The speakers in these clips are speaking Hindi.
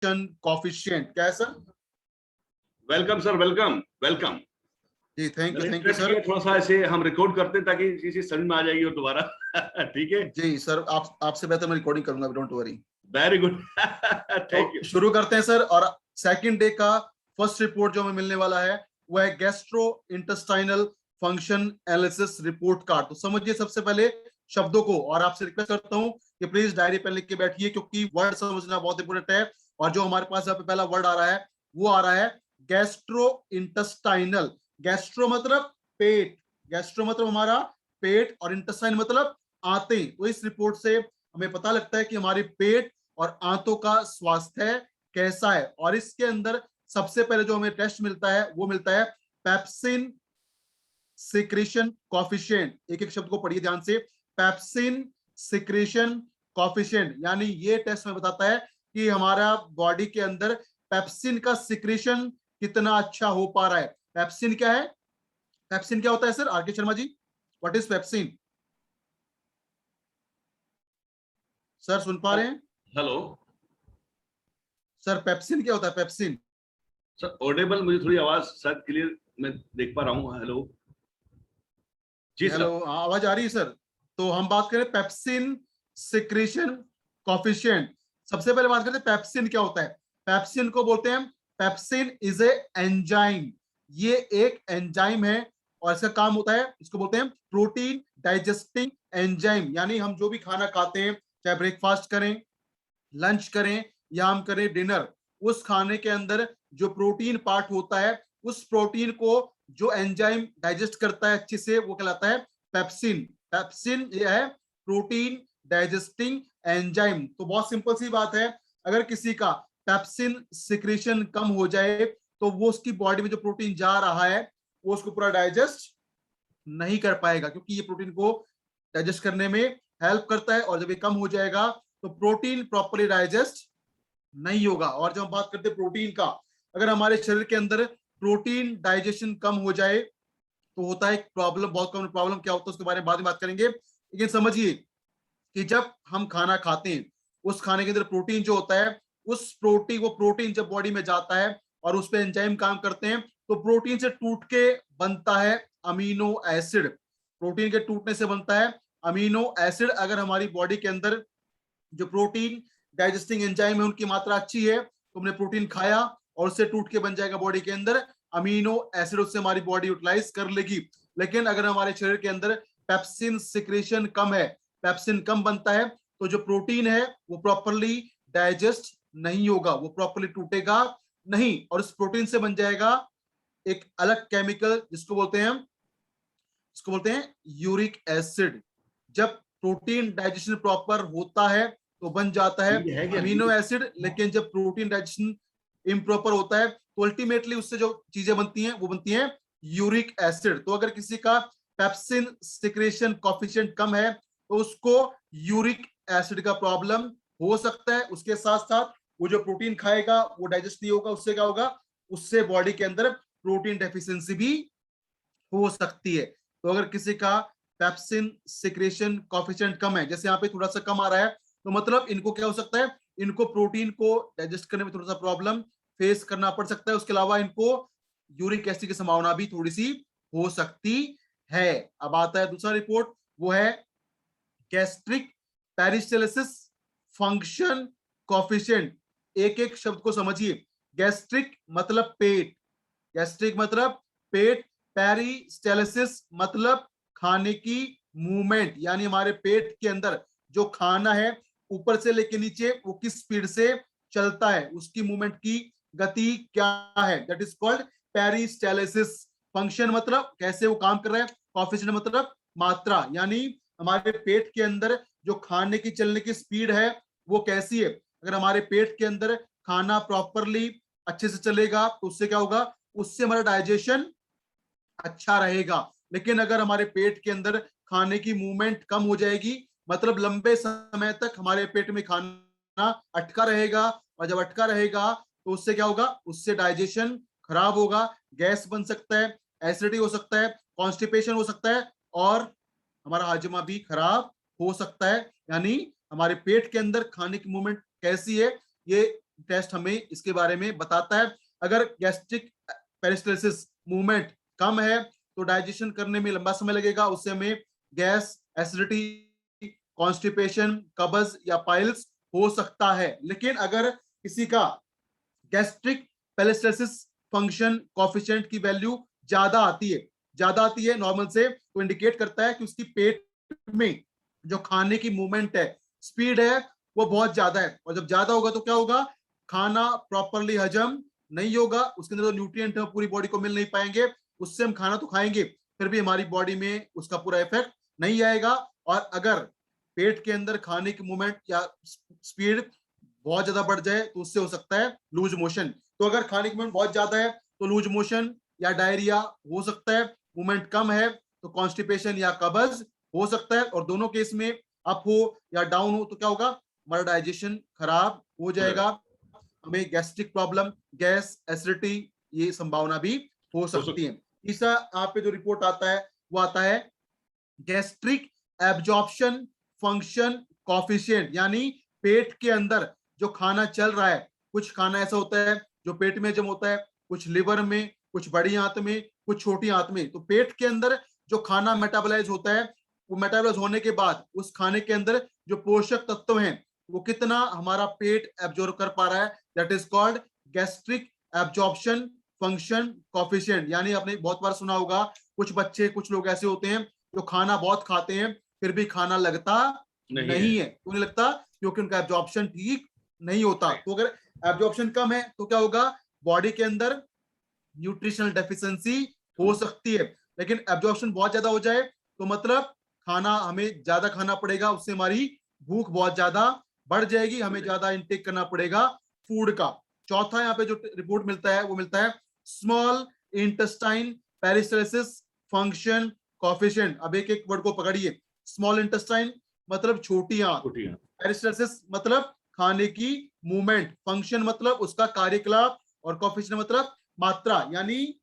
कोफिशिएंट क्या है sir? Welcome sir, welcome welcome ji thank you sir. थोड़ा सा ऐसे हम रिकॉर्ड करते हैं ताकि चीजें समझ में आ जाएगी और दोबारा ठीक है जी सर, आपसे बेहतर मैं रिकॉर्डिंग करूंगा, don't worry. Very good thank you. तो शुरू करते हैं सर। और सेकंड डे का फर्स्ट रिपोर्ट जो हमें मिलने वाला है वो है gastro intestinal function analysis report card. तो समझिए सबसे पहले शब्दों को, और आपसे रिक्वेस्ट करता हूं कि प्लीज डायरी पेन लिख के बैठिए क्योंकि वर्ड समझना बहुत इंपॉर्टेंट है। और जो हमारे पास यहाँ पे पहला वर्ड आ रहा है वो आ रहा है गैस्ट्रो इंटेस्टाइनल। गैस्ट्रो मतलब पेट, गैस्ट्रो मतलब हमारा पेट, और इंटेस्टाइन मतलब आंतें। तो इस रिपोर्ट से हमें पता लगता है कि हमारे पेट और आंतों का स्वास्थ्य कैसा है। और इसके अंदर सबसे पहले जो हमें टेस्ट मिलता है वो मिलता है पेप्सिन सिक्रीशन कॉफिशिएंट। एक एक शब्द को पढ़िए ध्यान से। पेप्सिन सिक्रीशन कॉफिशिएंट, यानी ये टेस्ट हमें बताता है कि हमारा बॉडी के अंदर पेप्सिन का सिक्रीशन कितना अच्छा हो पा रहा है। पेप्सिन क्या है? पेप्सिन क्या होता है sir? R K Sharma ji, what is pepsin? Sir सुन पा रहे हैं? हेलो सर पेप्सिन क्या होता है? पेप्सिन सर, ऑडिबल मुझे थोड़ी आवाज शायद क्लियर मैं देख पा रहा हूँ। हेलो जी हेलो, सर। आवाज आ रही है सर? तो हम बात करें पेप्सिन सिक्रीशन कॉफिशिएंट। सबसे पहले बात करते हैं पेप्सिन क्या होता है। पेप्सिन को बोलते हैं, पेप्सिन इज ए एंजाइम। ये एक एंजाइम है और इसका काम होता है, इसको बोलते हैं प्रोटीन डाइजेस्टिंग एंजाइम। यानी हम जो भी खाना खाते हैं, चाहे ब्रेकफास्ट करें, लंच करें या हम करें डिनर, उस खाने के अंदर जो प्रोटीन पार्ट होता है, उस प्रोटीन को जो एंजाइम डाइजेस्ट करता है अच्छे से, वो कहलाता है पेप्सिन। पेप्सिन ये है प्रोटीन डाइजेस्टिंग एंजाइम। तो बहुत सिंपल सी बात है, अगर किसी का पेप्सिन सिक्रीशन कम हो जाए तो वो उसकी बॉडी में जो प्रोटीन जा रहा है वो उसको पूरा डाइजेस्ट नहीं कर पाएगा, क्योंकि ये प्रोटीन को डाइजेस्ट करने में हेल्प करता है। और जब ये कम हो जाएगा तो प्रोटीन प्रॉपरली डाइजेस्ट नहीं होगा। और जब हम बात करते हैं प्रोटीन का, अगर हमारे शरीर के अंदर प्रोटीन डाइजेशन कम हो जाए तो होता है एक प्रॉब्लम, बहुत कॉमन प्रॉब्लम। क्या होता है उसके बारे में बाद में बात करेंगे, लेकिन समझिए कि जब हम खाना खाते हैं, उस खाने के अंदर प्रोटीन जो होता है, उस प्रोटीन, वो प्रोटीन जब बॉडी में जाता है और उस पर एंजाइम काम करते हैं, तो प्रोटीन से टूट के बनता है अमीनो एसिड। प्रोटीन के टूटने से बनता है अमीनो एसिड। अगर हमारी बॉडी के अंदर जो प्रोटीन डाइजेस्टिंग एंजाइम है उनकी मात्रा अच्छी है, तो हमने प्रोटीन खाया और उससे टूट के बन जाएगा बॉडी के अंदर अमीनो एसिड, उससे हमारी बॉडी यूटिलाइज कर लेगी। लेकिन अगर हमारे शरीर के अंदर पेप्सिन सिक्रेशन कम है, पेप्सिन कम बनता है, तो जो प्रोटीन है वो प्रॉपरली डाइजेस्ट नहीं होगा, वो प्रॉपरली टूटेगा नहीं, और उस प्रोटीन से बन जाएगा एक अलग केमिकल जिसको बोलते हैं यूरिक एसिड। जब प्रोटीन डाइजेशन प्रॉपर होता है तो बन जाता है है क्या? अमीनो एसिड, लेकिन जब प्रोटीन डाइजेशन इम्प्रॉपर होता है तो अल्टीमेटली उससे जो चीजें बनती हैं वो बनती हैं यूरिक एसिड। तो अगर किसी का पेप्सिन सिक्रेशन कॉफिशिएंट कम है तो उसको यूरिक एसिड का प्रॉब्लम हो सकता है। उसके साथ साथ वो जो प्रोटीन खाएगा वो डाइजेस्ट नहीं होगा, उससे क्या होगा, उससे बॉडी के अंदर प्रोटीन डेफिशिएंसी भी हो सकती है। तो अगर किसी का पेप्सिन सिक्रेशन कॉफिशिएंट कम है, जैसे यहाँ पे थोड़ा सा कम आ रहा है, तो मतलब इनको क्या हो सकता है, इनको प्रोटीन को डाइजेस्ट करने में थोड़ा सा प्रॉब्लम फेस करना पड़ सकता है। उसके अलावा इनको यूरिक एसिड की संभावना भी थोड़ी सी हो सकती है। अब आता है दूसरा रिपोर्ट, वो है गैस्ट्रिक पेरिस्टालसिस फंक्शन कॉफिशिएंट। एक एक शब्द को समझिए। गैस्ट्रिक मतलब पेट, गैस्ट्रिक मतलब पेट, पेरिस्टालसिस मतलब खाने की मूवमेंट, यानी हमारे पेट के अंदर जो खाना है ऊपर से लेके नीचे वो किस स्पीड से चलता है, उसकी मूवमेंट की गति क्या है, that is called peristalsis. Function मतलब कैसे वो काम कर रहा है, कोएफिशिएंट मतलब मात्रा, यानी हमारे पेट के अंदर जो खाने की चलने की स्पीड है वो कैसी है। अगर हमारे पेट के अंदर खाना प्रॉपरली अच्छे से चलेगा तो उससे क्या होगा, उससे हमारा डाइजेशन अच्छा रहेगा। लेकिन अगर हमारे पेट के अंदर खाने की मूवमेंट कम हो जाएगी, मतलब लंबे समय तक हमारे पेट में खाना अटका रहेगा, और जब अटका रहेगा तो उससे क्या होगा, उससे डाइजेशन खराब होगा, गैस बन सकता है, एसिडिटी हो सकता है, कॉन्स्टिपेशन हो सकता है, और हमारा हाजमा भी खराब हो सकता है। यानी हमारे पेट के अंदर खाने की मूवमेंट कैसी है, ये टेस्ट हमें इसके बारे में बताता है। अगर गैस्ट्रिक पेरिस्टल्सिस मूवमेंट कम है तो डाइजेशन करने में लंबा समय लगेगा, उससे हमें गैस, एसिडिटी, कॉन्स्टिपेशन, कब्ज या पाइल्स हो सकता है। लेकिन अगर किसी का गैस्ट्रिक पेरिस्टल्सिस फंक्शन कोएफिशिएंट की वैल्यू ज्यादा आती है नॉर्मल से, तो इंडिकेट करता है कि उसकी पेट में जो खाने की मूवमेंट है, स्पीड है, वो बहुत ज्यादा है। और जब ज्यादा होगा तो क्या होगा, खाना प्रॉपरली हजम नहीं होगा, उसके अंदर जो न्यूट्रिएंट है पूरी बॉडी को मिल नहीं पाएंगे, उससे हम खाना तो खाएंगे फिर भी हमारी बॉडी में उसका पूरा इफेक्ट नहीं आएगा। और अगर पेट के अंदर खाने की मूवमेंट या स्पीड बहुत ज्यादा बढ़ जाए तो उससे हो सकता है लूज मोशन। तो अगर खाने की मूवमेंट बहुत ज्यादा है तो लूज मोशन या डायरिया हो सकता है, मूवमेंट कम है तो कॉन्स्टिपेशन या कब्ज हो सकता है। और दोनों केस में अप हो या डाउन हो तो क्या होगा, हमारा डाइजेशन खराब हो जाएगा, हमें गैस्ट्रिक प्रॉब्लम, गैस, एसिडिटी, ये संभावना भी हो सकती है। तीसरा आप पे जो रिपोर्ट आता है वो आता है गैस्ट्रिक एब्जॉर्प्शन फंक्शन कोएफिशिएंट, यानी पेट के अंदर जो खाना चल रहा है, कुछ खाना ऐसा होता है जो पेट में जम होता है, कुछ लिवर में, कुछ बड़ी आंत में, कुछ छोटी आंत में। तो पेट के अंदर जो खाना मेटाबोलाइज होता है, वो मेटाबोलाइज होने के बाद उस खाने के अंदर जो पोषक तत्व हैं वो कितना हमारा पेट एब्जॉर्ब कर पा रहा है, that is called gastric absorption function coefficient. यानी आपने बहुत बार सुना होगा, कुछ बच्चे, कुछ लोग ऐसे होते हैं जो खाना बहुत खाते हैं फिर भी खाना लगता नहीं है। क्यों नहीं लगता? क्योंकि उनका एब्जॉर्प्शन ठीक नहीं होता। तो अगर एब्जॉर्प्शन कम है तो क्या होगा, बॉडी के अंदर न्यूट्रिशनल डेफिशिएंसी हो सकती है। लेकिन एब्जॉर्प्शन बहुत ज्यादा हो जाए तो मतलब खाना हमें ज्यादा खाना पड़ेगा, उससे हमारी भूख बहुत ज्यादा बढ़ जाएगी, हमें ज्यादा इंटेक करना पड़ेगा फूड का। चौथा यहाँ पे जो रिपोर्ट मिलता है वो मिलता है स्मॉल इंटेस्टाइन पेरिस्टल्सिस फंक्शन कोएफिशिएंट। अब एक एक वर्ड को पकड़िए। स्मॉल इंटेस्टाइन मतलब छोटी आंत, पेरिस्टल्सिस मतलब खाने की मूवमेंट, फंक्शन मतलब उसका कार्यकलाप, और कोएफिशिएंट मतलब मात्रा। यानी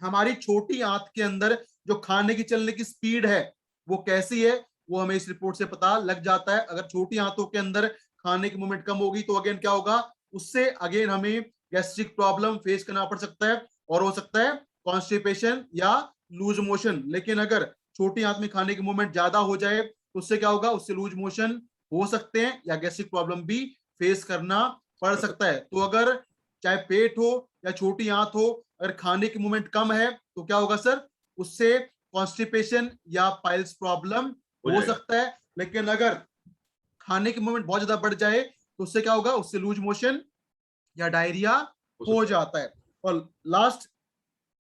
हमारी छोटी आंत के अंदर जो खाने की चलने की स्पीड है वो कैसी है, वो हमें इस रिपोर्ट से पता लग जाता है। अगर छोटी आंतों के अंदर खाने की मूवमेंट कम होगी तो अगेन क्या होगा, उससे अगेन हमें गैस्ट्रिक प्रॉब्लम फेस करना पड़ सकता है और हो सकता है कॉन्स्टिपेशन या लूज मोशन। लेकिन अगर छोटी आंत में खाने की मूवमेंट ज्यादा हो जाए तो उससे क्या होगा, उससे लूज मोशन हो सकते हैं या गैस्ट्रिक प्रॉब्लम भी फेस करना पड़ सकता है। तो अगर चाहे पेट हो या छोटी आंत हो, अगर खाने की मूवमेंट कम है तो क्या होगा सर, उससे कॉन्स्टिपेशन या पाइल्स प्रॉब्लम हो सकता है। लेकिन अगर खाने की मूवमेंट बहुत ज्यादा बढ़ जाए तो उससे क्या होगा, उससे लूज मोशन या डायरिया हो जाता है। और लास्ट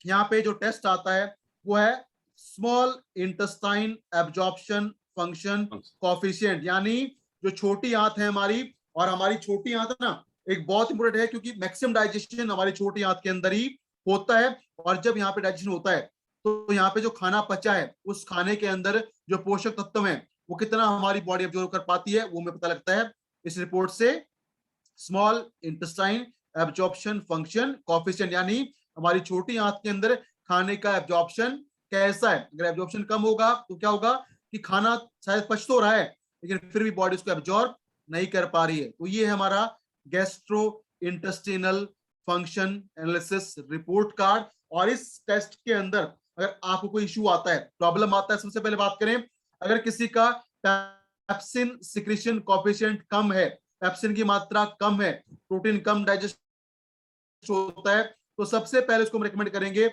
यहाँ पे जो टेस्ट आता है वो है small intestine absorption function coefficient. यानी जो छोटी आंत है हमारी, और हमारी छोटी आंत ना एक बहुत इंपॉर्टेंट है क्योंकि मैक्सिमम डाइजेशन हमारी छोटी आंत के अंदर ही होता है। और जब यहाँ पे डाइजेशन होता है तो यहाँ पे जो खाना पचा है उस खाने के अंदर जो पोषक तत्व हैं वो कितना हमारी बॉडी एब्जॉर्ब कर पाती है, वो हमें पता लगता है इस रिपोर्ट से। Small intestine absorption function coefficient, यानी हमारी छोटी आंत के अंदर खाने का एब्जॉर्प्शन कैसा है। अगर एब्जॉर्प्शन कम होगा तो क्या होगा कि खाना शायद पच तो रहा है लेकिन फिर भी बॉडी उसको एब्जॉर्ब नहीं कर पा रही है। तो ये है हमारा gastro intestinal function analysis report card. और इस टेस्ट के अंदर अगर आपको कोई इश्यू आता है, प्रॉब्लम आता है, सबसे पहले बात करें, अगर किसी का पेप्सिन सिक्रीशन कोएफिशिएंट कम है, पेप्सिन की मात्रा कम है, प्रोटीन कम डाइजेस्ट होता है, तो सबसे पहले उसको हम रेकमेंड करेंगे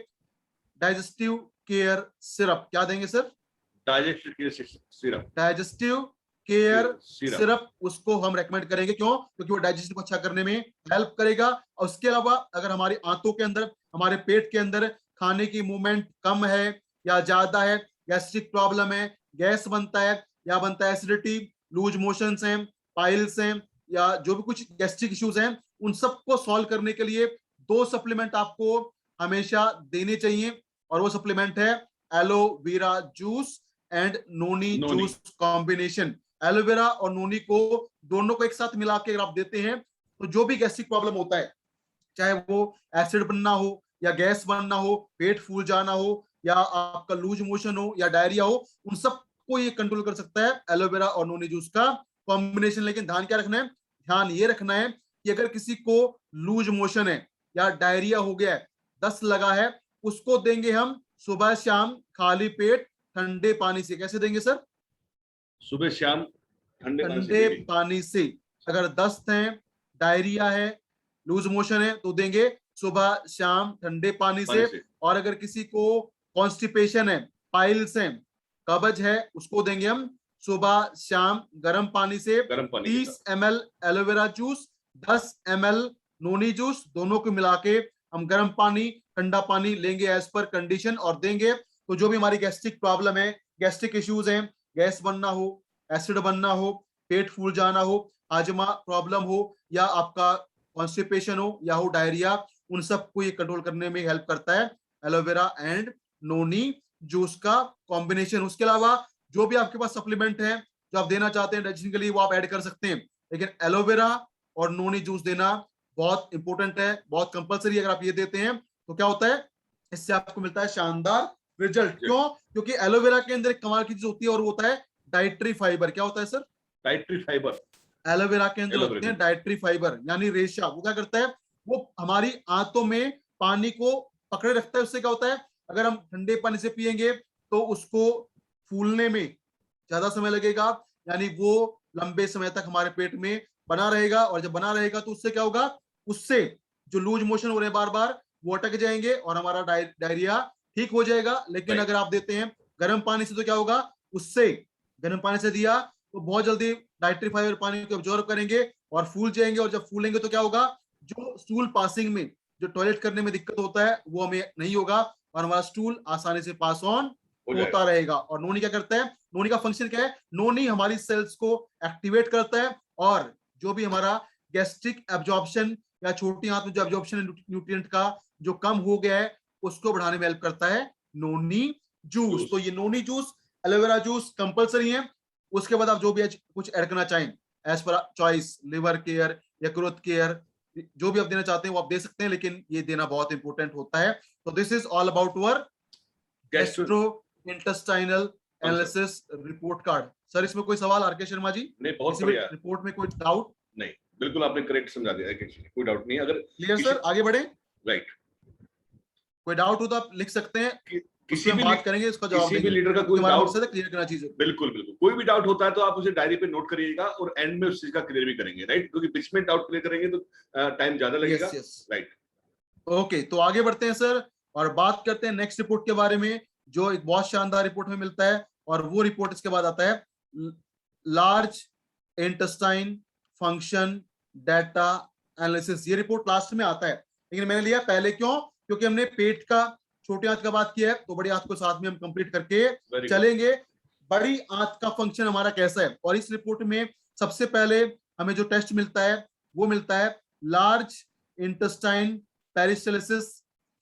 डाइजेस्टिव केयर सिरप। क्या देंगे sir? Digestive care syrup. Digestive care syrup उसको हम रेकमेंड करेंगे। क्यों? क्योंकि वो डाइजेशन को अच्छा करने में हेल्प करेगा। और उसके अलावा अगर हमारी आंतों के अंदर, हमारे पेट के अंदर खाने की मूवमेंट कम है या ज्यादा है, गैस्ट्रिक प्रॉब्लम है, गैस बनता है या बनता है एसिडिटी, लूज मोशंस हैं, पाइल्स हैं, या जो भी कुछ गैस्ट्रिक इश्यूज हैं, उन सबको सॉल्व करने के लिए 2 सप्लीमेंट आपको हमेशा देने चाहिए। और वो सप्लीमेंट है aloe vera juice and noni juice combination. Aloe vera और नोनी को दोनों को एक साथ मिला के अगर आप देते हैं तो जो भी गैस्ट्रिक प्रॉब्लम होता है, चाहे वो एसिड बनना हो या गैस बनना हो, पेट फूल जाना हो या आपका लूज मोशन हो या डायरिया हो, उन सबको ये कंट्रोल कर सकता है एलोवेरा और नोनी जूस का कॉम्बिनेशन। लेकिन ध्यान क्या रखना है? ध्यान ये रखना है कि अगर किसी को लूज मोशन है या डायरिया हो गया है, दस्त लगा है, उसको देंगे हम सुबह शाम खाली पेट ठंडे पानी से। कैसे देंगे सर? सुबह शाम ठंडे पानी से ठंडे डेली। पानी से। अगर दस्त है, डायरिया है, लूज मोशन है, तो देंगे सुबह शाम ठंडे पानी से। और अगर किसी को कॉन्स्टिपेशन है, पाइल्स है, कब्ज है, उसको देंगे हम सुबह शाम गर्म पानी से। गर्म पानी 30 ml aloe vera juice, 10 ml noni juice, दोनों को मिला के हम गर्म पानी ठंडा पानी लेंगे एज पर कंडीशन और देंगे। तो जो भी हमारी गैस्ट्रिक प्रॉब्लम है, गैस्ट्रिक इश्यूज हैं, गैस बनना हो, एसिड बनना हो, पेट फूल जाना हो, हाजमा प्रॉब्लम हो, या आपका कॉन्स्टिपेशन हो, या हो डायरिया, उन सबको ये कंट्रोल करने में हेल्प करता है एलोवेरा एंड नोनी जूस का कॉम्बिनेशन। उसके अलावा जो भी आपके पास सप्लीमेंट है जो आप देना चाहते हैं डाइजेशन के लिए, वो आप ऐड कर सकते हैं, लेकिन एलोवेरा और नोनी जूस देना बहुत इंपॉर्टेंट है, बहुत कंपलसरी। अगर आप ये देते हैं तो क्या होता है, इससे आपको मिलता है शानदार रिजल्ट। क्यों? क्योंकि एलोवेरा के अंदर एक कमाल की चीज होती है और वो होता है डाइटरी फाइबर। क्या होता है सर? Dietary fibre. एलोवेरा के अंदर होते हैं डाइटरी फाइबर, यानी रेशा। वो क्या करता है, वो हमारी आंतों में पानी को पकड़े रखता है। उससे क्या होता है, अगर हम ठंडे पानी से पिएंगे तो उसको फूलने में ज्यादा समय लगेगा, यानी वो लंबे समय तक हमारे पेट में बना रहेगा। और जब बना रहेगा तो उससे क्या होगा, उससे जो लूज मोशन हो रहे हैं बार बार, वो अटक जाएंगे और हमारा डायरिया ठीक हो जाएगा। लेकिन अगर आप देते हैं गर्म पानी से तो क्या होगा, उससे गर्म पानी से दिया तो बहुत जल्दी डाइटरी फाइबर पानी को ऑब्जॉर्व करेंगे और फूल जाएंगे। और जब फूलेंगे तो क्या होगा, जो स्टूल पासिंग में, जो टॉयलेट करने में दिक्कत होता है, वो हमें नहीं होगा और हमारा स्टूल आसानी से पास ऑन होता रहेगा। और नोनी क्या करता है, नोनी का फंक्शन क्या है, नोनी हमारी सेल्स को एक्टिवेट करता है और जो भी हमारा गैस्ट्रिक एब्जॉर्प्शन या छोटी आंत में जो एब्जॉर्प्शन न्यूट्रिएंट का जो कम हो गया है, उसको बढ़ाने में हेल्प करता है नोनी जूस। तो ये noni juice, aloe vera juice compulsory है। उसके बाद आप जो भी कुछ ऐड करना चाहें as per choice, liver care, यकृत केयर, जो भी आप देना चाहते हैं वो आप दे सकते हैं, लेकिन ये देना बहुत इंपॉर्टेंट होता है। तो this is all about our gastro intestinal analysis report card. Sir इसमें कोई सवाल आर के शर्मा जी? नहीं, बहुत बढ़िया। रिपोर्ट में कोई डाउट? नहीं, बिल्कुल आपने करेक्ट समझा दिया, कोई डाउट नहीं। अगर क्लियर सर, आगे बढ़े। राइट, कोई डाउट हो तो आप लिख सकते हैं, किसी भी बात करेंगे, उसका जवाब देंगे। किसी भी लीडर का कोई डाउट से क्लियर करना चीजें। बिल्कुल बिल्कुल, कोई भी डाउट होता है तो आप उसे डायरी पे नोट करिएगा और एंड में उस चीज का क्लियर भी करेंगे, राइट? क्योंकि बीच में डाउट क्लियर करेंगे तो टाइम ज्यादा लगेगा, राइट? ओके, तो आगे बढ़ते हैं सर और बात करते हैं नेक्स्ट रिपोर्ट के बारे में, जो एक बहुत शानदार रिपोर्ट में मिलता है। और वो रिपोर्ट इसके बाद आता है large intestine function data analysis. ये रिपोर्ट लास्ट में आता है, लेकिन मैंने लिया पहले। क्यों? क्योंकि हमने पेट का, छोटी आंत का बात किया है, तो बड़ी आंत को साथ में हम कंप्लीट करके चलेंगे। बड़ी आंत का फंक्शन हमारा कैसा है, और इस रिपोर्ट में सबसे पहले हमें जो टेस्ट मिलता है वो मिलता है large intestine peristalsis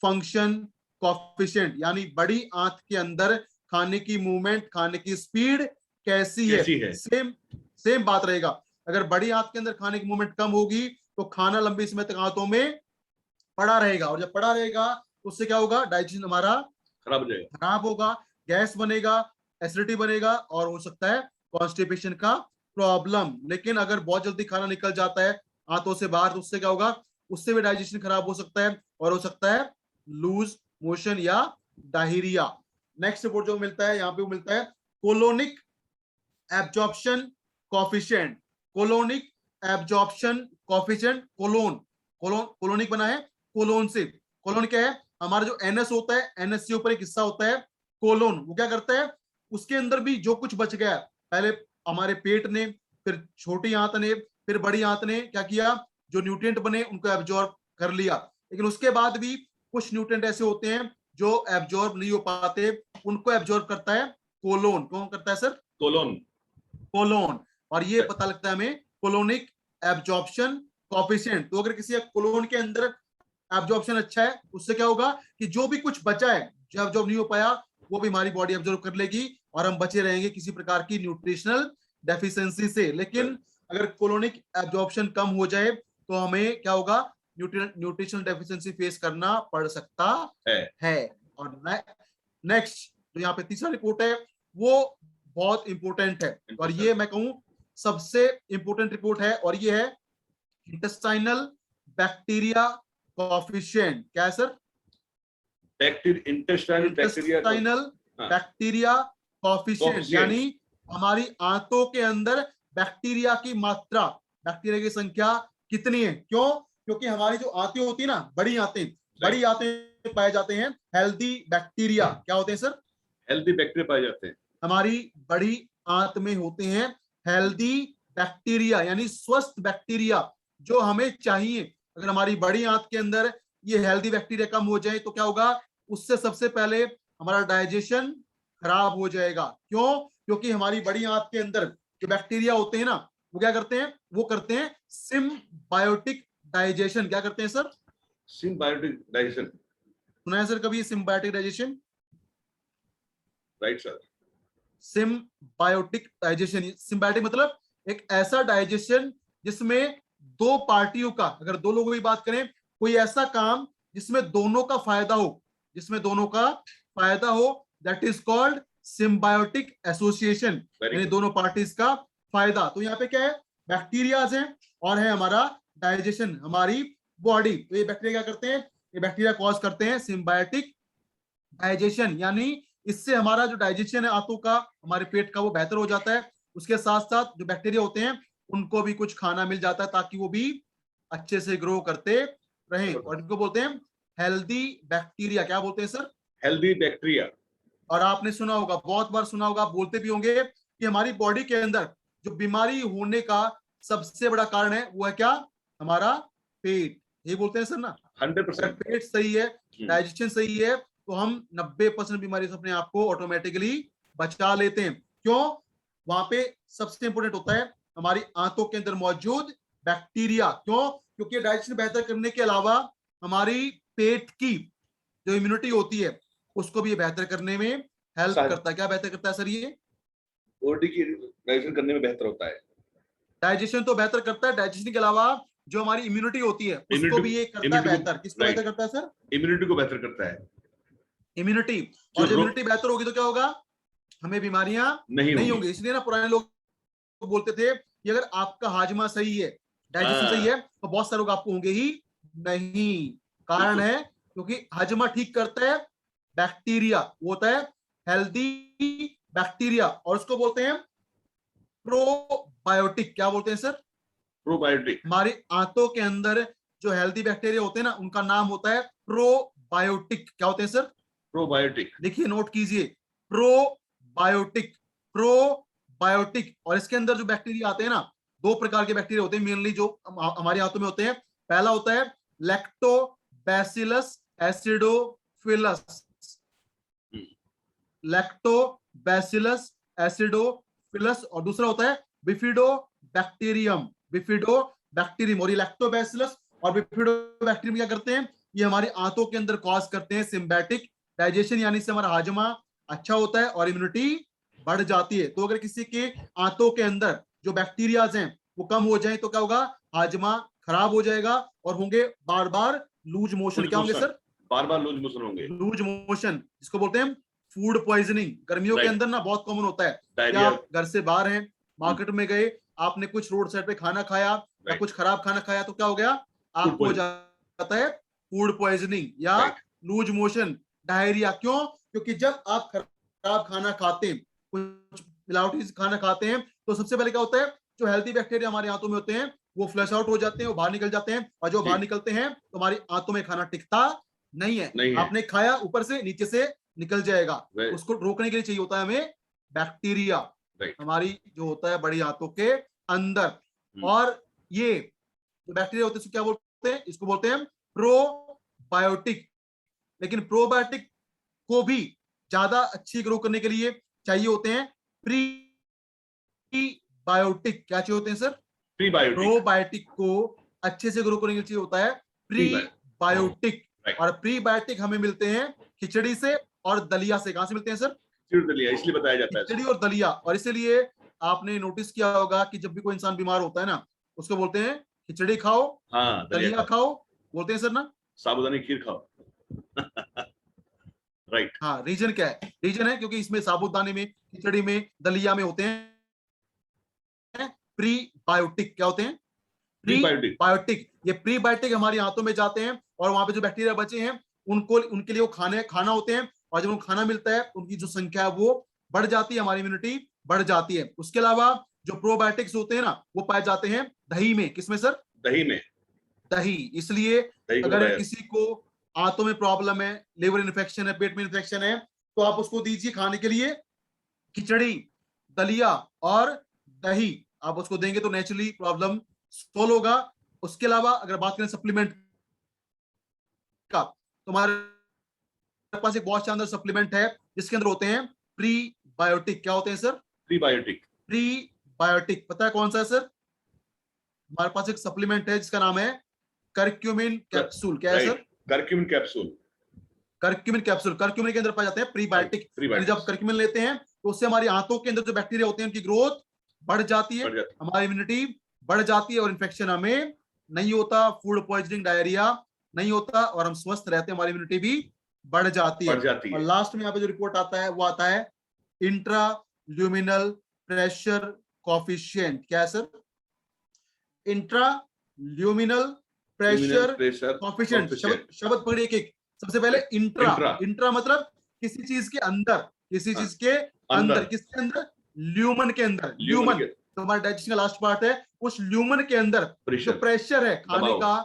function coefficient, यानी बड़ी आंत के अंदर खाने की मूवमेंट, खाने की स्पीड कैसी है। सेम बात रहेगा। अगर बड़ी आंत के अंदर खाने की मूवमेंट कम होगी तो खाना लंबे समय तक आंतों में पड़ा रहेगा, और जब पड़ा रहेगा तो उससे क्या होगा, डाइजेशन हमारा खराब होगा, गैस बनेगा, एसिडिटी बनेगा, और हो सकता है कॉन्स्टिपेशन का प्रॉब्लम। लेकिन अगर बहुत जल्दी खाना निकल जाता है आंतों से बाहर तो उससे क्या होगा, उससे भी डाइजेशन खराब हो सकता है और हो सकता है लूज मोशन या डायरिया। नेक्स्ट रिपोर्ट जो मिलता है यहाँ पे वो मिलता है colonic absorption coefficient. Colonic absorption coefficient, colonic बना है कोलोन से। कोलोन क्या है, हमारा जो एनएस होता है, एनएस के ऊपर एक हिस्सा होता है कोलोन, वो क्या करता है, उसके अंदर भी जो कुछ बच गया, पहले हमारे पेट ने, फिर छोटी आंत ने, फिर बड़ी आंत ने क्या किया, जो न्यूट्रिएंट बने उनको एब्जॉर्ब कर लिया। लेकिन उसके बाद भी कुछ न्यूट्रिएंट ऐसे होते हैं जो एब्जॉर्ब नहीं हो पाते, उनको एब्जॉर्ब करता है कोलोन। कौन करता है सर? कोलोन। और ये पता लगता है हमें कोलोनिक एब्जॉर्प्शन कोएफिशिएंट। तो अगर किसी कोलोन के अंदर एब्जॉर्प्शन अच्छा है, उससे क्या होगा कि जो भी कुछ बचा है, जो एब्जॉर्ब नहीं हो पाया, वो भी हमारी बॉडी एब्जॉर्ब कर लेगी और हम बचे रहेंगे किसी प्रकार की न्यूट्रिशनल डेफिशिएंसी से। लेकिन अगर कोलोनिक एब्जॉर्प्शन कम हो जाए तो हमें क्या होगा, न्यूट्रिशनल डेफिशिएंसी फेस करना पड़ सकता है। और नेक्स्ट जो यहाँ पे तीसरा रिपोर्ट है वो बहुत इंपॉर्टेंट है, और ये मैं कहूं सबसे इंपॉर्टेंट रिपोर्ट है, और ये है इंटेस्टाइनल बैक्टीरिया कोफिशिएंट। क्या है सर? इंटेस्टाइनल बैक्टीरिया इंटेस्टाइनल हाँ। Bacteria coefficient, Coefficient। यानी हमारी आंतों के अंदर बैक्टीरिया की मात्रा, बैक्टीरिया की संख्या कितनी है। क्यों? क्योंकि हमारी जो आंतें होती है ना, बड़ी आंतें पाए जाते हैं हेल्दी बैक्टीरिया। क्या होते हैं सर? हेल्दी बैक्टीरिया पाए जाते हैं। हमारी बड़ी आंत में होते हैं हेल्दी बैक्टीरिया, यानी स्वस्थ बैक्टीरिया जो हमें चाहिए। अगर हमारी बड़ी आंत के अंदर ये हेल्दी बैक्टीरिया कम हो जाए तो क्या होगा? उससे सबसे पहले हमारा डाइजेशन खराब हो जाएगा। क्यों? क्योंकि हमारी बड़ी आंत के अंदर जो बैक्टीरिया होते हैं ना, वो क्या करते हैं? वो करते हैं सिम्बायोटिक डाइजेशन। क्या करते हैं सर? Symbiotic digestion. सुना है सर कभी symbiotic digestion? Right sir. Symbiotic digestion, symbiotic मतलब एक ऐसा डाइजेशन जिसमें दो पार्टियों का, अगर दो लोगों की बात करें, कोई ऐसा काम जिसमें दोनों का फायदा हो, जिसमें दोनों का फायदा हो, that is called symbiotic association, यानी दोनों पार्टीज का फायदा। तो यहाँ पे क्या है? बैक्टीरियाज हैं और है हमारा डाइजेशन, हमारी बॉडी। तो ये बैक्टीरिया क्या करते हैं? ये बैक्टीरिया कॉज करते हैं सिम्बायोटिक डाइजेशन, यानी इससे हमारा जो डाइजेशन है आंतों का, हमारे पेट का, वो बेहतर हो जाता है। उसके साथ साथ जो बैक्टीरिया होते हैं उनको भी कुछ खाना मिल जाता है ताकि वो भी अच्छे से ग्रो करते रहें, और इनको बोलते हैं हेल्दी बैक्टीरिया। क्या बोलते हैं सर? Healthy bacteria. और आपने सुना होगा, बहुत बार सुना होगा, बोलते भी होंगे कि हमारी बॉडी के अंदर जो बीमारी होने का सबसे बड़ा कारण है वो है क्या? हमारा पेट। ये बोलते हैं सर ना, 100%। पेट सही है, डाइजेशन सही है, तो हम 90% बीमारी से अपने आप को ऑटोमेटिकली बचा लेते हैं। क्यों? वहां पे सबसे इंपोर्टेंट होता है हमारी आंतों के अंदर मौजूद बैक्टीरिया। क्यों? क्योंकि डाइजेशन बेहतर करने के अलावा हमारी पेट की जो इम्यूनिटी होती है उसको भी बेहतर करने में हेल्प करता है। क्या बेहतर करता है सर? ये बॉडी की डाइजेशन करने में बेहतर होता है। डाइजेशन तो बेहतर करता है, डाइजेशन के अलावा जो हमारी इम्यूनिटी होती है उसको भी ये करता है बेहतर। किसको बेहतर करता है सर? इम्यूनिटी को बेहतर करता है। इम्यूनिटी। और जब इम्यूनिटी बेहतर होगी तो क्या होगा? हमें बीमारियां नहीं होंगी। इसलिए ना पुराने लोग बोलते थे कि अगर आपका हाजमा सही है, डाइजेशन सही है, तो बहुत सारे रोग आपको होंगे ही नहीं। कारण है क्योंकि हाजमा ठीक करता है बैक्टीरिया, वो होता है हेल्दी बैक्टीरिया, और उसको बोलते हैं प्रोबायोटिक। क्या बोलते हैं सर? प्रोबायोटिक। हमारी आंतों के अंदर जो हेल्दी बैक्टीरिया होते हैं ना, उनका नाम होता है प्रोबायोटिक। क्या होते हैं सर? प्रोबायोटिक। देखिए, नोट कीजिए, प्रोबायोटिक, प्रोबायोटिक। और इसके अंदर जो बैक्टीरिया आते हैं ना, दो प्रकार के बैक्टीरिया होते हैं मेनली जो हमारी आंतों में होते हैं। पहला होता है लैक्टोबैसिलस एसिडोफिलस, लैक्टोबैसिलस एसिडोफिलस, और दूसरा होता है बिफिडोबैक्टीरियम, बिफिडोबैक्टीरियम। और ये लैक्टोबैसिलस और बिफिडोबैक्टीरियम क्या करते हैं? ये हमारी आंतों के अंदर कॉज करते हैं सिम्बायोटिक डाइजेशन, यानी से हमारा हाजमा अच्छा होता है और इम्यूनिटी बढ़ जाती है। तो अगर किसी के आंतों के अंदर जो बैक्टीरियाज हैं वो कम हो जाए तो क्या होगा? हाजमा खराब हो जाएगा और होंगे बार बार लूज मोशन। क्या होंगे सर? बार बार लूज मोशन होंगे। लूज मोशन, जिसको बोलते हैं फूड पॉइजनिंग। गर्मियों के अंदर ना बहुत कॉमन होता है कि आप घर से बाहर हैं, मार्केट में गए, आपने कुछ रोड साइड पे खाना खाया या कुछ खराब खाना खाया, तो क्या हो गया? आपको हो जाता है फूड पॉइजनिंग या लूज मोशन, डायरिया। क्यों? क्योंकि जब आप खराब खाना खाते हैं, कुछ मिलावटी खाना खाते हैं, तो सबसे पहले क्या होता है? जो हेल्दी बैक्टीरिया हमारे आंतों में होते हैं वो फ्लश आउट हो जाते हैं, वो बाहर निकल जाते हैं, और जो बाहर निकलते हैं तो हमारी आंतों में खाना टिकता नहीं है। आपने खाया, ऊपर से नीचे से निकल जाएगा। उसको रोकने के लिए चाहिए होता है हमें बैक्टीरिया, हमारी जो होता है बड़ी आंतों के अंदर। और ये जो बैक्टीरिया होते हैं इसको क्या बोलते हैं? इसको बोलते हैं प्रोबायोटिक। लेकिन प्रोबायोटिक को भी ज्यादा अच्छी ग्रो करने के लिए चाहिए होते हैं प्रीबायोटिक। क्या चाहिए होते हैं सर? प्रोबायोटिक को अच्छे से ग्रो करने के लिए चाहिए होता है प्रीबायोटिक। और प्रीबायोटिक हमें मिलते हैं खिचड़ी से और दलिया से। कहां से मिलते हैं सर? दलिया, इसलिए बताया जाता है खिचड़ी और दलिया। और इसलिए आपने नोटिस किया होगा कि जब भी कोई इंसान बीमार होता है ना, उसको बोलते हैं खिचड़ी खाओ, दलिया खाओ, बोलते हैं सर ना, साबूदानी खीर खाओ। राइट। हाँ, रीजन क्या है? रीजन है क्योंकि इसमें साबूदाने में, खिचड़ी में, दलिया में होते हैं प्रीबायोटिक। क्या होते हैं? प्रीबायोटिक। प्रीबायोटिक, ये प्रीबायोटिक हमारी आंतों में जाते हैं और वहां पे जो बैक्टीरिया बचे हैं उनको, उनके लिए वो खाना होते हैं, और जब उनको खाना मिलता है उनकी जो संख्या है वो बढ़ जाती है, हमारी इम्यूनिटी बढ़ जाती है। उसके अलावा जो प्रोबायोटिक्स होते हैं ना वो पाए जाते हैं दही में। किसमें सर? दही में। दही। इसलिए दही को अगर बताया। किसी को आंतों में प्रॉब्लम है, लिवर इन्फेक्शन है, पेट में इन्फेक्शन है, तो आप उसको दीजिए खाने के लिए खिचड़ी, दलिया और दही। आप उसको देंगे तो नेचुरली प्रॉब्लम सोल्व होगा। उसके अलावा अगर बात करें सप्लीमेंट का, तो हमारे पास एक बहुत शानदार सप्लीमेंट है जिसके अंदर होते हैं प्रीबायोटिक। क्या होते हैं सर? प्रीबायोटिक। प्रीबायोटिक। पता है कौन सा है सर? हमारे पास एक सप्लीमेंट है जिसका नाम है करक्यूमिन कैप्सूल। क्या है right, sir? Curcumin capsule. Curcumin capsule. Curcumin के अंदर पाए जाते हैं प्रीबायोटिक। जब करक्यूमिन लेते हैं तो उससे हमारी आंतों के अंदर जो बैक्टीरिया होते हैं उनकी ग्रोथ बढ़ जाती है, हमारी इम्यूनिटी बढ़ जाती है और इन्फेक्शन हमें नहीं होता, फूड पॉइजनिंग, डायरिया नहीं होता और हम स्वस्थ रहते हैं, हमारी इम्यूनिटी भी बढ़ जाती है। और लास्ट में यहाँ पे जो रिपोर्ट आता है वो आता है इंट्रा ल्यूमिनल प्रेशर कॉफिशिएंट। क्या है sir? Intra luminal pressure coefficient. शब्द पकड़िए एक एक। सबसे पहले इंट्रा। इंट्रा मतलब किसी चीज के अंदर, किसी चीज के अंदर। किसके अंदर? ल्यूमन के अंदर। ल्यूमन तो हमारे डाइजेशन का लास्ट पार्ट है। उस ल्यूमन के अंदर जो प्रेशर है खाने का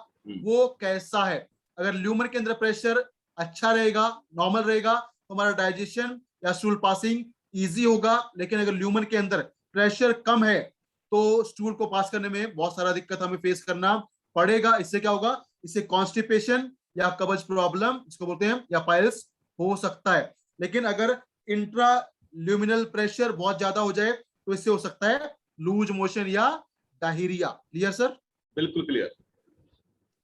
वो कैसा है? अगर ल्यूमन के अंदर प्रेशर अच्छा रहेगा, नॉर्मल रहेगा, तो हमारा डाइजेशन या स्टूल पासिंग इजी होगा। लेकिन अगर ल्यूमन के अंदर प्रेशर कम है तो स्टूल को पास करने में बहुत सारा दिक्कत हमें फेस करना पड़ेगा। इससे क्या होगा? इससे कॉन्स्टिपेशन या कब्ज प्रॉब्लम इसको बोलते हैं या पाइल्स हो सकता है। लेकिन अगर इंट्रा ल्यूमिनल प्रेशर बहुत ज्यादा हो जाए तो इससे हो सकता है लूज मोशन या डायरिया। Clear sir? बिल्कुल क्लियर।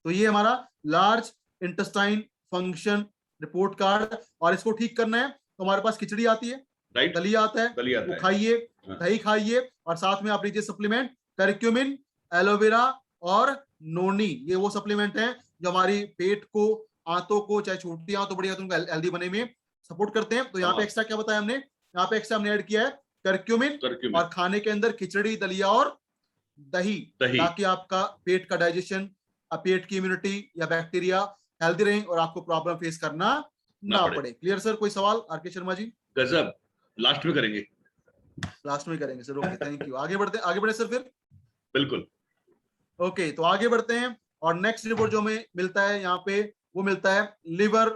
तो ये हमारा large intestine function report card. और इसको ठीक करना है तो हमारे पास खिचड़ी आती है, दलिया आता है, वो खाइए, दही खाइए और साथ में आप लीजिए सप्लीमेंट करक्यूमिन, एलोवेरा और नोनी। ये वो सप्लीमेंट हैं जो हमारी पेट को, आंतों को, चाहे छोटी आंत तो बड़ी आंतों को हेल्दी बने में सपोर्ट करते हैं। तो यहाँ पे एक्स्ट्रा क्या बताया हमने? यहाँ पे एक्स्ट्रा हमने ऐड किया है करक्यूमिन और खाने के अंदर खिचड़ी, दलिया और दही, ताकि आपका पेट का डाइजेशन, पेट की इम्यूनिटी या बैक्टीरिया हेल्दी रहे और आपको प्रॉब्लम फेस करना ना पड़े। Clear sir? कोई सवाल आर के शर्मा जी? गजब। लास्ट में करेंगे, लास्ट में करेंगे सर। Okay, thank you. आगे बढ़े सर फिर। बिल्कुल। ओके, तो आगे बढ़ते हैं और नेक्स्ट रिपोर्ट जो हमें मिलता है यहाँ पे वो मिलता है liver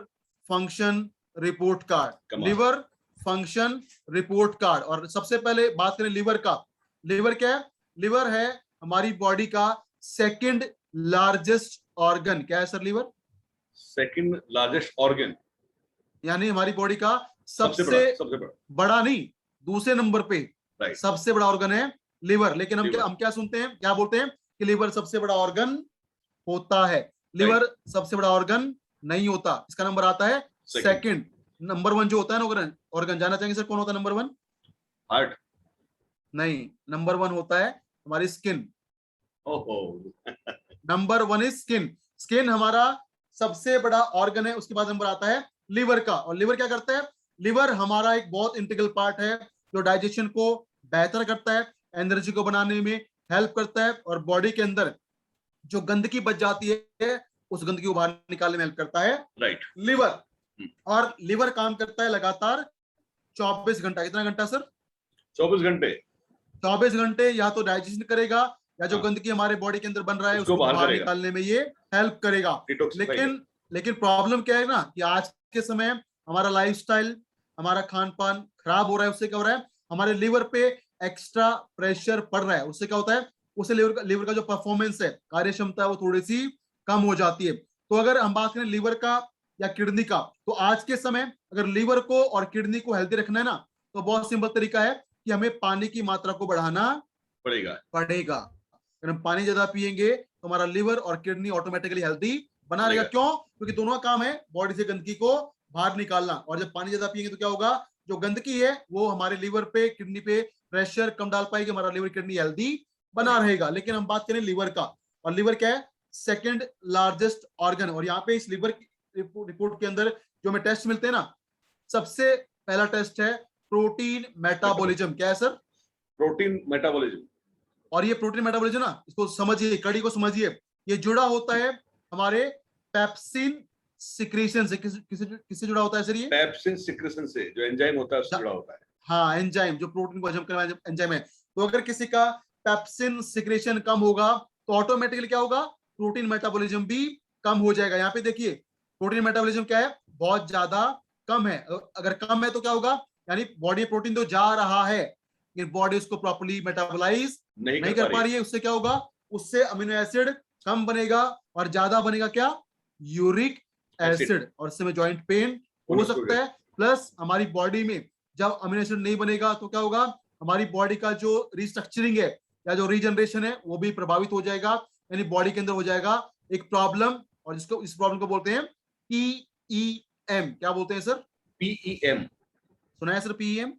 function report card. Liver function report card. और सबसे पहले बात करें लिवर का। लिवर क्या है? लिवर है हमारी बॉडी का सेकंड लार्जेस्ट ऑर्गन। क्या है sir? Liver second largest organ, यानी हमारी बॉडी का सबसे बड़ा नहीं, दूसरे नंबर पे सबसे बड़ा ऑर्गन है लिवर। लेकिन हम क्या सुनते हैं, क्या बोलते हैं कि लिवर सबसे बड़ा ऑर्गन होता है। लिवर सबसे बड़ा ऑर्गन नहीं होता, इसका नंबर आता है सेकंड। नंबर वन जो होता है ना ऑर्गन, जाना चाहेंगे सर कौन होता है नंबर वन? हार्ट नहीं, नंबर वन होता है हमारी skin. Number one is skin. Skin हमारा सबसे बड़ा ऑर्गन है। उसके बाद नंबर आता है लिवर का। और लिवर क्या करता है? लिवर हमारा एक बहुत इंटीग्रल पार्ट है जो डाइजेशन को बेहतर करता है, एनर्जी को बनाने में हेल्प करता है और बॉडी के अंदर जो गंदगी बच जाती है उस गंदगी को बाहर निकालने में हेल्प करता है लिवर। और लिवर काम करता है लगातार 24 घंटा। कितना घंटा सर? 24 घंटे। 24 घंटे या तो डाइजेशन करेगा या जो गंदगी हमारे बॉडी के अंदर बन रहा है उसको बाहर निकालने में ये हेल्प करेगा। लेकिन प्रॉब्लम क्या है ना कि आज के समय हमारा लाइफस्टाइल, हमारा खान पान खराब हो रहा है। उससे क्या हो रहा है? हमारे लिवर पे एक्स्ट्रा प्रेशर पड़ रहा है। उससे क्या होता है? उससे लिवर का जो परफॉर्मेंस है, कार्य क्षमता है, वो थोड़ी सी कम हो जाती है। तो अगर हम बात करें लिवर का या किडनी का, तो आज के समय अगर लिवर को और किडनी को हेल्दी रखना है ना, तो बहुत सिंपल तरीका है कि हमें पानी की मात्रा को बढ़ाना पड़ेगा। अगर हम पानी ज्यादा पिएंगे तो हमारा लिवर और किडनी ऑटोमेटिकली हेल्दी बना रहेगा। क्यों? क्योंकि दोनों का काम है बॉडी से गंदगी को बाहर निकालना। और जब पानी ज्यादा पिएंगे तो क्या होगा? जो गंदगी है वो हमारे लिवर पे, किडनी पे प्रेशर कम डाल पाएगी, हमारा लिवर किडनी हेल्दी बना रहेगा। लेकिन हम बात करें लिवर का, और लिवर क्या है? Second largest organ. और यहाँ पे इस लिवर रिपोर्ट के अंदर जो हमें टेस्ट मिलते हैं ना, सबसे पहला टेस्ट है प्रोटीन मेटाबॉलिज्म। क्या है सर? Protein metabolism. और ये प्रोटीन मेटाबॉलिज्म ना, इसको समझिए, कड़ी को समझिए, ये जुड़ा होता है हमारे पेप्सिन सिक्रीशन से। किससे जुड़ा होता है सर ये? पेप्सिन सिक्रेशन से, जो एंजाइम होता है उससे जुड़ा होता है। हाँ, एंजाइम, जो प्रोटीन को हजम करने वाला एंजाइम है। तो अगर किसी का पेप्सिन सिक्रेशन कम होगा तो ऑटोमेटिकली क्या होगा, प्रोटीन मेटाबॉलिज्म भी कम हो जाएगा। यहाँ पे देखिए, प्रोटीन मेटाबॉलिज्म क्या है, बहुत ज्यादा कम है। अगर कम है तो क्या होगा, यानी बॉडी प्रोटीन तो जा रहा है लेकिन बॉडी उसको प्रॉपर्ली मेटाबोलाइज नहीं कर पा रही है। उससे क्या होगा, उससे अमीनो एसिड कम बनेगा और ज्यादा बनेगा क्या, यूरिक एसिड, और इससे में जॉइंट पेन हो सकता है। प्लस हमारी बॉडी में जब अमीनो एसिड नहीं बनेगा तो क्या होगा, हमारी बॉडी का जो रिस्ट्रक्चरिंग है या जो रीजनरेशन है वो भी प्रभावित हो जाएगा। यानी बॉडी के अंदर हो जाएगा एक प्रॉब्लम, और जिसको इस प्रॉब्लम को बोलते हैं पीईएम। क्या बोलते हैं सर? पीईएम। सुना है सर पीईएम?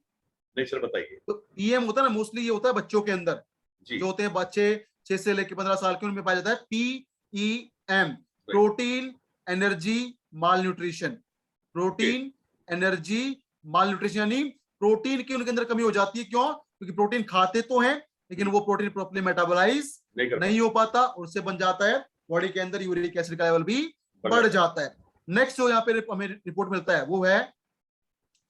नहीं सर, बताइए। तो पीएम होता है ना, मोस्टली ये होता है बच्चों के अंदर, जी। जो होते हैं बच्चे 6 से लेकर 15 साल के, उनमें पाया जाता है पीईएम, प्रोटीन एनर्जी माल न्यूट्रिशन। प्रोटीन एनर्जी माल न्यूट्रिशन, यानी प्रोटीन की उनके अंदर कमी हो जाती है। क्यों? क्योंकि प्रोटीन खाते तो हैं लेकिन वो प्रोटीन प्रॉपर्ली मेटाबोलाइज नहीं हो पाता, और उससे बन जाता है बॉडी के अंदर यूरिक एसिड का लेवल भी बढ़ जाता है। नेक्स्ट जो यहाँ पे हमें रिपोर्ट मिलता है वो है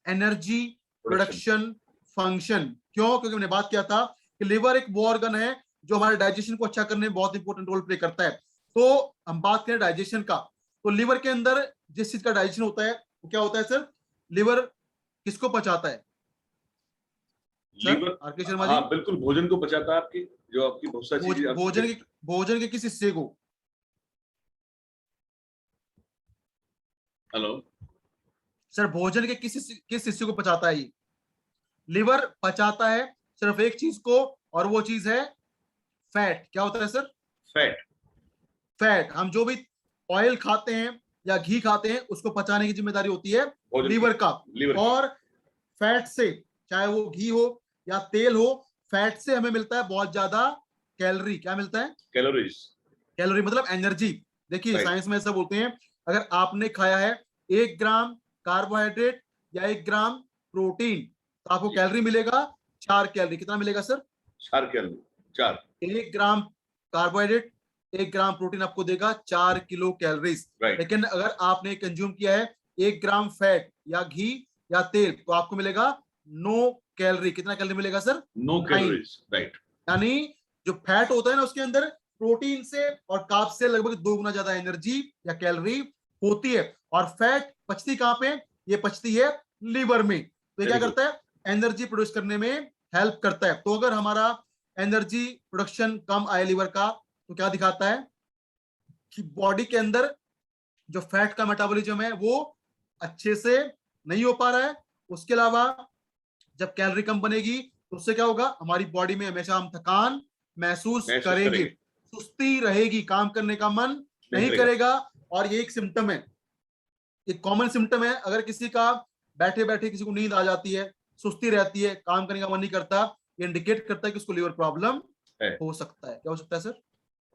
एनर्जी प्रोडक्शन फंक्शन। क्यों? क्योंकि मैंने बात किया था कि लिवर एक वो ऑर्गन है जो हमारे डाइजेशन को अच्छा करने में बहुत इंपॉर्टेंट रोल प्ले करता है। तो हम बात करें डाइजेशन का, तो लिवर के अंदर जिस चीज का डाइजेशन होता है वो क्या होता है सर? लिवर किसको पचाता है लीवर? आर के शर्मा जी? हाँ बिल्कुल, भोजन को पचाता है आपकी, जो आपकी बहुत सारी चीजें। भोजन के किस हिस्से को? हेलो सर, भोजन के किस हिस्से को पचाता है ये? लिवर पचाता है सिर्फ एक चीज को, और वो चीज है फैट। क्या होता है सर? फैट। फैट। हम जो भी ऑयल खाते हैं या घी खाते हैं उसको पचाने की जिम्मेदारी होती है लीवर का। और फैट से, चाहे वो घी हो या तेल हो, फैट से हमें मिलता है बहुत ज्यादा कैलोरी। क्या मिलता है? कैलोरीज। कैलोरी मतलब एनर्जी। देखिए साइंस में ऐसा बोलते हैं, अगर आपने खाया है 1 ग्राम कार्बोहाइड्रेट या 1 ग्राम प्रोटीन तो आपको कैलोरी मिलेगा 4 कैलोरी। कितना मिलेगा सर? 4 कैलोरी। 4। 1 ग्राम कार्बोहाइड्रेट 1 ग्राम प्रोटीन आपको देगा 4 किलो कैलोरीज। लेकिन अगर आपने कंज्यूम किया है 1 ग्राम फैट या घी या तेल तो आपको मिलेगा 9 कैलोरी। कितना कैलोरी मिलेगा सर? 9 कैलोरीज। राइट। यानी जो फैट होता है ना उसके अंदर प्रोटीन से और कार्ब से लगभग 2 गुना ज्यादा एनर्जी या कैलोरी होती है। और फैट पचती कहां पे? ये पचती है लीवर में। तो ये क्या करता है? एनर्जी प्रोड्यूस करने में हेल्प करता है। तो अगर हमारा एनर्जी प्रोडक्शन कम आए लीवर का तो क्या दिखाता है कि बॉडी के अंदर जो फैट का मेटाबॉलिज्म है वो अच्छे से नहीं हो पा रहा है। उसके अलावा जब कैलोरी कम बनेगी तो उससे क्या होगा, हमारी बॉडी में हमेशा हम थकान महसूस करेंगे, सुस्ती रहेगी, काम करने का मन नहीं करेगा। और ये एक सिम्टम है, एक कॉमन सिम्टम है। अगर किसी का बैठे बैठे किसी को नींद आ जाती है, सुस्ती रहती है, काम करने का मन नहीं करता, ये इंडिकेट करता है कि उसको लीवर प्रॉब्लम हो सकता है। क्या हो सकता है सर?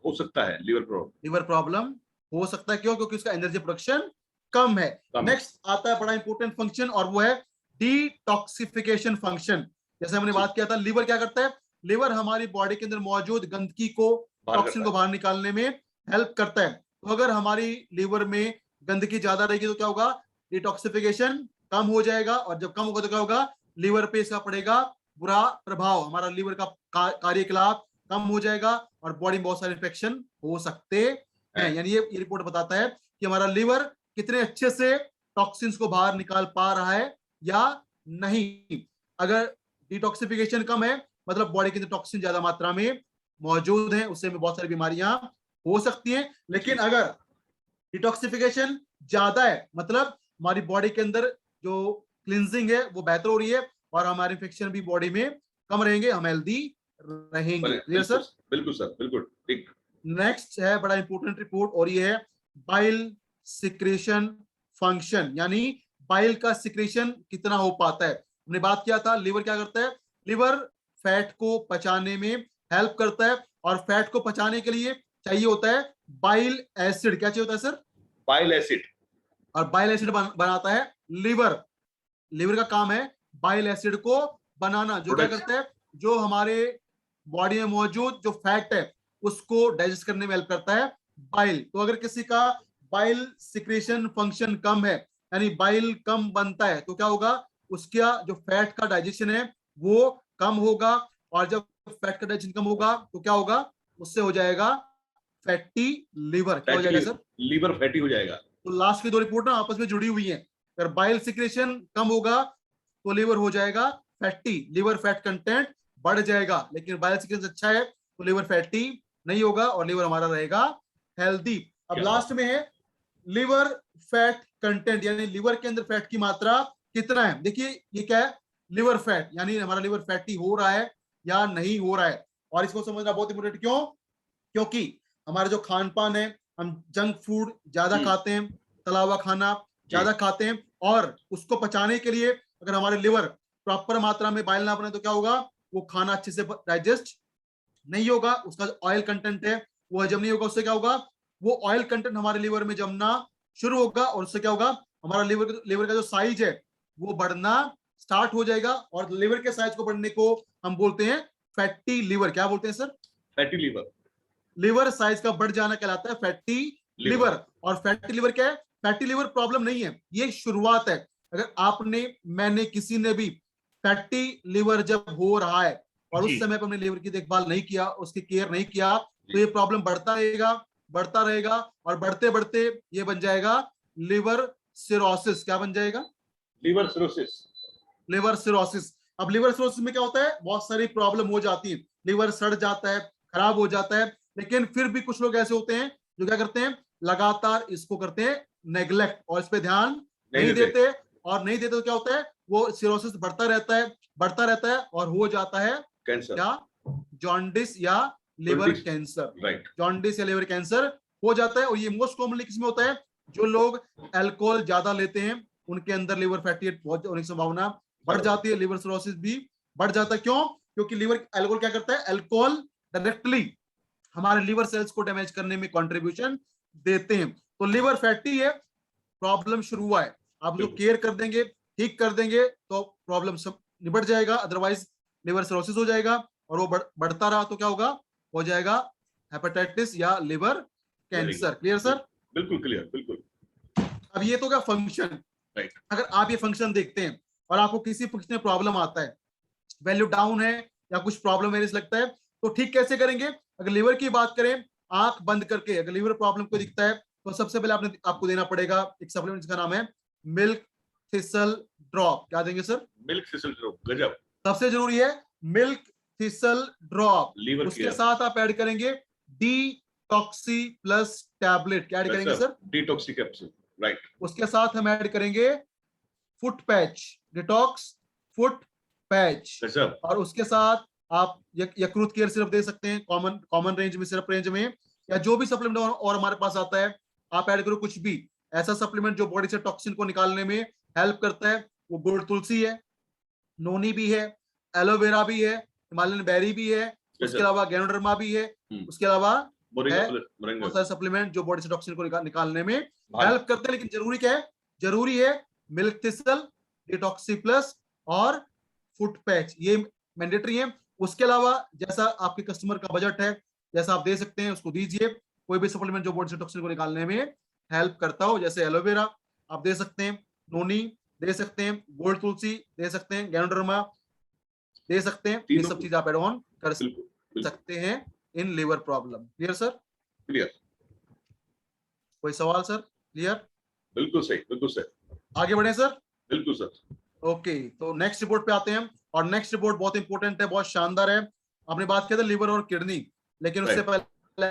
हो सकता है लीवर प्रॉब्लम हो सकता है। क्यों? क्योंकि उसका एनर्जी प्रोडक्शन कम है। नेक्स्ट आता है बड़ा इंपॉर्टेंट फंक्शन, और वो है डिटॉक्सिफिकेशन फंक्शन। जैसे हमने बात किया था, लीवर क्या करता है? लीवर हमारी बॉडी के अंदर मौजूद गंदगी को, टॉक्सिन को बाहर निकालने में हेल्प करता है। तो अगर हमारी लीवर में गंदगी ज्यादा रहेगी तो क्या होगा? डिटॉक्सिफिकेशन कम हो जाएगा, और जब कम होगा तो क्या होगा? लीवर पे इसका पड़ेगा बुरा प्रभाव, हमारा लीवर का कार्यकलाप कम हो जाएगा और बॉडी में बहुत सारे इन्फेक्शन हो सकते हैं। यानी ये रिपोर्ट बताता है कि हमारा लीवर कितने अच्छे से टॉक्सिन्स को बाहर निकाल पा रहा है या नहीं। अगर डिटॉक्सिफिकेशन कम है मतलब बॉडी के अंदर टॉक्सिन ज्यादा मात्रा में मौजूद है, उससे बहुत सारी बीमारियां हो सकती हैं। लेकिन अगर डिटॉक्सिफिकेशन ज्यादा है मतलब हमारी बॉडी के अंदर जो क्लींजिंग है वो बेहतर हो रही है और हमारे इन्फेक्शन भी बॉडी में कम रहेंगे, हम हेल्दी रहेंगे। Clear sir? बिल्कुल सर, बिल्कुल ठीक। नेक्स्ट है बड़ा इंपॉर्टेंट रिपोर्ट, और ये है बाइल सिक्रेशन फंक्शन, यानी बाइल का सिक्रेशन कितना हो पाता है। हमने बात किया था लीवर क्या करता है? लीवर फैट को पचाने में हेल्प करता है, और फैट को पचाने के लिए चाहिए होता है बाइल एसिड। क्या चाहिए होता है सर? Bile acid. और बाइल एसिड बनाता है लीवर। लीवर का काम है बाइल एसिड को बनाना, जो क्या करता है? जो हमारे बॉडी में मौजूद जो फैट है उसको डाइजेस्ट करने में हेल्प करता है बाइल। तो अगर किसी का बाइल सिक्रेशन फंक्शन कम है, यानी बाइल कम बनता है, तो क्या होगा, उसका जो फैट का डाइजेशन है वो कम होगा, और जब फैट का डाइजेशन कम होगा तो क्या होगा, उससे हो जाएगा फैटी लिवर। क्या हो जाएगा सर? लीवर फैटी हो जाएगा। तो लास्ट की दो रिपोर्ट ना आपस में जुड़ी हुई हैं। अगर बाइल सिक्रेशन कम होगा तो लिवर हो जाएगा फैटी, लिवर फैट कंटेंट बढ़ जाएगा। लेकिन बाइल सिक्रेशन अच्छा है तो लिवर फैटी नहीं होगा और लिवर हमारा रहेगा हेल्दी। अब क्या लास्ट में है लिवर फैट कंटेंट, यानी लिवर के अंदर फैट की मात्रा कितना है। देखिए ये क्या है, लिवर फैट, यानी हमारा लिवर फैटी हो रहा है या नहीं हो रहा है। और इसको समझना बहुत इंपॉर्टेंट, क्यों? क्योंकि हमारा जो खान पान है, हम जंक फूड ज्यादा खाते हैं, तला हुआ खाना ज्यादा खाते हैं, और उसको पचाने के लिए अगर हमारे लिवर प्रॉपर मात्रा में बाइल ना बने तो क्या होगा, वो खाना अच्छे से डाइजेस्ट नहीं होगा, उसका जो ऑयल कंटेंट है वो हजम नहीं होगा। उससे क्या होगा, वो ऑयल कंटेंट हमारे लिवर में जमना शुरू होगा, और उससे क्या होगा, हमारा लिवर का जो साइज है वो बढ़ना स्टार्ट हो जाएगा। और लिवर के साइज को बढ़ने को हम बोलते हैं फैटी लिवर। क्या बोलते हैं sir? Fatty liver. Liver size का बढ़ जाना कहलाता है फैटी लिवर। और फैटी लिवर क्या है? फैटी लिवर प्रॉब्लम नहीं है, ये शुरुआत है। अगर आपने, मैंने, किसी ने भी फैटी लिवर जब हो रहा है और उस समय पर अपने लिवर की देखभाल नहीं किया, उसकी केयर नहीं किया, तो ये प्रॉब्लम बढ़ता रहेगा, बढ़ता रहेगा, और बढ़ते बढ़ते ये बन जाएगा लिवर सिरोसिस। क्या बन जाएगा? Liver cirrhosis. Liver cirrhosis. अब लिवर सिरोसिस में क्या होता है, बहुत सारी प्रॉब्लम हो जाती है, लिवर सड़ जाता है, खराब हो जाता है। लेकिन फिर भी कुछ लोग ऐसे होते हैं जो क्या करते हैं, लगातार इसको करते हैं नेग्लेक्ट, और इस पे ध्यान नहीं देते। और नहीं देते तो क्या होता है, वो सिरोसिस बढ़ता रहता है, बढ़ता रहता है, और हो जाता है कैंसर, क्या, जॉन्डिस या लिवर कैंसर। राइट, जॉन्डिस या लिवर कैंसर हो जाता है। और ये मोस्ट कॉमनली किसमें होता है, जो लोग अल्कोहल ज्यादा लेते हैं उनके अंदर लिवर फैटी बहुत होने की संभावना बढ़ जाती है, लिवर सिरोसिस भी बढ़ जाता है। क्यों? क्योंकि लिवर, अल्कोहल क्या करता है, अल्कोहल डायरेक्टली हमारे लिवर सेल्स को डैमेज करने में कंट्रीब्यूशन देते हैं। तो लिवर फैटी है, प्रॉब्लम शुरू हुआ है, आप जो केयर कर देंगे, ठीक कर देंगे, तो प्रॉब्लम सब निबट जाएगा। अदरवाइज लिवर सिरोसिस हो जाएगा, और वो बढ़ता रहा तो क्या होगा, हो जाएगा हेपेटाइटिस या लिवर कैंसर। Clear sir? बिल्कुल क्लियर, बिल्कुल। अब ये तो क्या फंक्शन, राइट। अगर आप ये फंक्शन देखते हैं और आपको किसी फंक्शन में प्रॉब्लम आता है, वैल्यू डाउन है या कुछ प्रॉब्लम है लगता है, तो ठीक कैसे करेंगे? अगर लिवर की बात करें, आंख बंद करके अगर लिवर प्रॉब्लम को दिखता है तो सबसे पहले आपको देना पड़ेगा एक सप्लीमेंट जिसका नाम है मिल्क थिसल ड्रॉप। क्या देंगे सर? मिल्क थिसल ड्रॉप, गजब। सबसे जरूरी है मिल्क थिसल ड्रॉप। उसके साथ आप ऐड करेंगे डिटॉक्सी प्लस टैबलेट। क्या ऐड करेंगे सर? Detoxy capsule, right. उसके साथ हम ऐड करेंगे foot patch, detox foot patch. और उसके साथ आप यकृत केयर सिरप दे सकते हैं, कॉमन रेंज में, सिरप रेंज में, या जो भी सप्लीमेंट और हमारे पास आता है आप ऐड करो कुछ भी ऐसा सप्लीमेंट जो बॉडी से टॉक्सिन को निकालने में हेल्प करता है। वो गुड़ तुलसी है, नोनी भी है, एलोवेरा भी है, हिमालयन बेरी भी है, उसके अलावा गैनोडर्मा भी है, उसके अलावा बहुत सारे सप्लीमेंट जो बॉडी से टॉक्सिन को निकालने में हेल्प करते हैं। लेकिन जरूरी क्या है? जरूरी है मिल्क थिसल, डिटॉक्सी प्लस और फुट पैच, ये मैंडेटरी है। उसके अलावा जैसा आपके कस्टमर का बजट है, जैसा आप दे सकते हैं उसको दीजिए। कोई भी सप्लीमेंट जो बॉडी से टॉक्सिन को निकालने में हेल्प करता हो, जैसे एलोवेरा आप दे सकते हैं, नोनी दे सकते हैं, गोल्ड तुलसी दे सकते हैं, गैनोडर्मा दे सकते हैं। ये सब चीज आप एड ऑन कर सकते हैं in liver problem. Clear sir? Clear. कोई सवाल सर? क्लियर? बिल्कुल सही, बिल्कुल सही। आगे बढ़े सर? बिल्कुल सर। ओके, तो नेक्स्ट रिपोर्ट पे आते हैं, और नेक्स्ट रिपोर्ट बहुत इंपॉर्टेंट है, बहुत शानदार है। आपने बात किया था लिवर और किडनी, लेकिन उससे पहले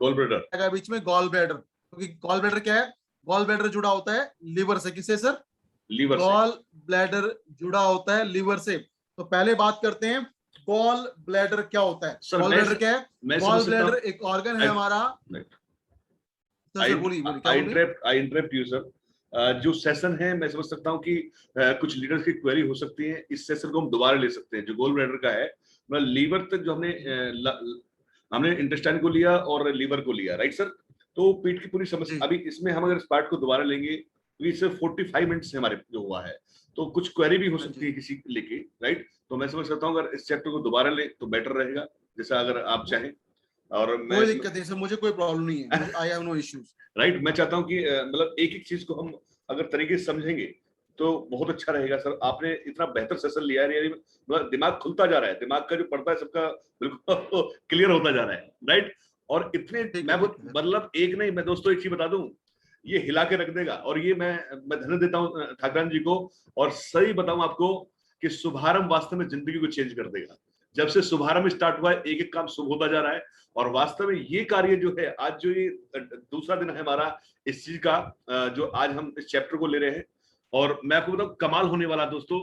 गॉल ब्लैडर, बीच में गॉल ब्लैडर, क्योंकि गॉल ब्लैडर क्या है, गॉल ब्लैडर जुड़ा होता है लिवर से। किससे सर? लीवर। गॉल ब्लैडर जुड़ा होता है लिवर से। तो पहले बात करते हैं गॉल ब्लैडर क्या होता है। गॉल ब्लैडर क्या है? गॉल ब्लैडर एक ऑर्गन है हमारा। आई इंटरप्ट यू सर। जो सेशन है मैं समझ सकता हूँ कि कुछ लीडर्स की क्वेरी हो सकती है, इस सेशन को हम दोबारा ले सकते हैं। जो गोल ब्लैडर का है, मतलब लीवर तक जो हमने इंटेस्टाइन को लिया और लीवर को लिया, राइट सर? तो पेट की पूरी समस्या, अभी इसमें हम अगर इस पार्ट को दोबारा लेंगे क्योंकि सिर्फ 45 मिनट्स से हमारे जो हुआ है, तो कुछ क्वेरी भी हो हाँ सकती जी। है किसी लेके, राइट? तो मैं समझ सकता हूँ अगर इस चैप्टर को दोबारा ले तो बेटर रहेगा, जैसा अगर आप को- चाहें। और मैं कोई इसमें दिक्कत नहीं सर, मुझे कोई प्रॉब्लम नहीं है, मुझे I have no issues. Right, मैं चाहता हूँ कि मतलब एक एक चीज को हम अगर तरीके से समझेंगे तो बहुत अच्छा रहेगा सर। आपने इतना बेहतर सेशन लिया है, मतलब दिमाग खुलता जा रहा है, दिमाग का जो पर्दा है सबका बिल्कुल क्लियर होता जा रहा है, राइट? और इतने ठीक है, मैं ठीक है सर। मतलब एक नहीं, मैं दोस्तों एक चीज बता दूं, ये हिला के रख देगा। और ये मैं धन्य देता हूँ ठाकरान जी को। और सही बताऊं आपको कि शुभारंभ वास्तव में जिंदगी को चेंज कर देगा। जब से शुभारंभ स्टार्ट हुआ है, एक एक काम शुभ होता जा रहा है। और वास्तव में ये कार्य जो है, आज जो ये दूसरा दिन है हमारा इस चीज का, जो आज हम इस चैप्टर को ले रहे हैं, और मैं आपको बताऊं कमाल होने वाला दोस्तों।